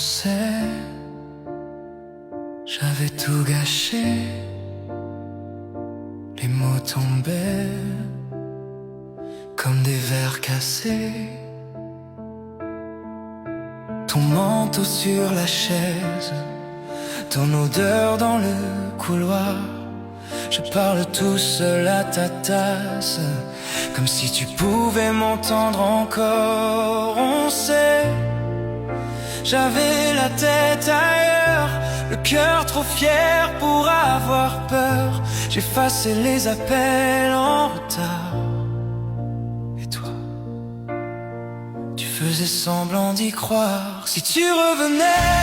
sait, j'avais tout gâché. Les mots tombaient comme des verres cassés. Ton manteau sur la chaise, ton odeur dans le couloir. Je parle tout seul à ta tasse, comme si tu pouvais m'entendre encore. On sait, j'avais la tête ailleurs, le cœur trop fier pour avoir peur. J'effaçais les appels en retard. Et toi, tu faisais semblant d'y croire. Si tu revenais,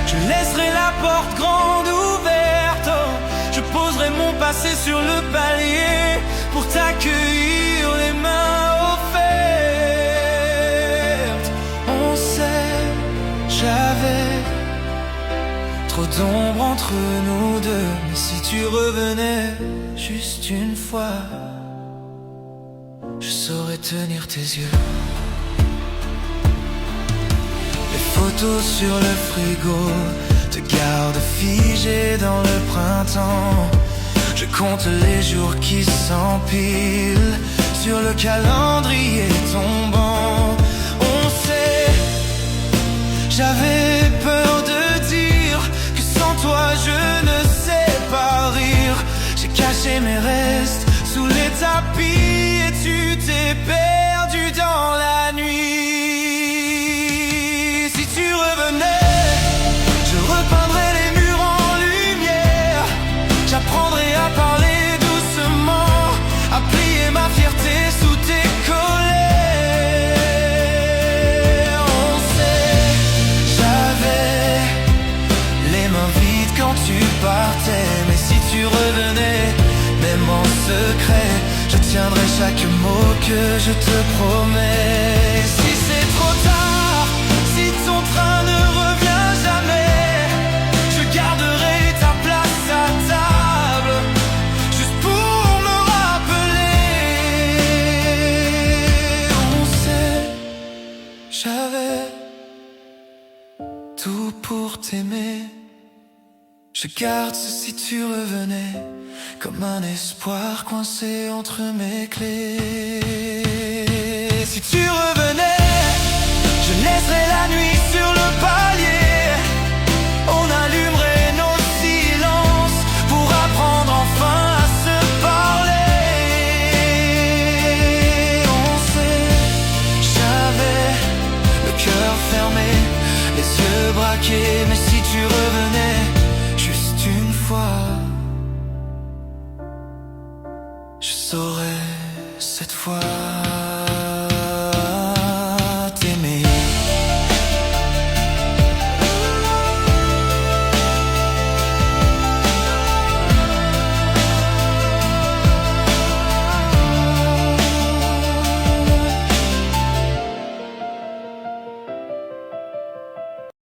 je laisserais la porte grande ouverte. Oh, je poserais mon passé sur le palier pour t'accueillir les mains offertes. On sait, j'avais trop d'ombre entre nous deux. Mais si tu revenais juste une fois, je saurais tenir tes yeux. Les photos sur le frigo te gardent figé dans le printemps. Je compte les jours qui s'empilent sur le calendrier tombant. On sait, j'avais peur de dire que sans toi je ne sais pas rire. J'ai caché mes restes sous les tapis et tu t'es perdu dans la nuit. Si tu revenais, je repeindrais les murs en lumière. J'apprendrais à parler doucement, à plier ma fierté sous tes colères. On sait, j'avais les mains vides quand tu partais. Mais si tu revenais, même en secret, je tiendrai chaque mot que je te promets. Si c'est trop tard, si ton train ne revient jamais, je garderai ta place à table, juste pour me rappeler. On sait, j'avais tout pour t'aimer. Je garde ce si tu revenais, comme un espoir coincé entre mes clés. Si tu revenais, je laisserais la nuit sur le palier. On allumerait nos silences pour apprendre enfin à se parler. On sait, j'avais le cœur fermé, les yeux braqués. Mais si tu revenais juste une fois, je saurais cette fois.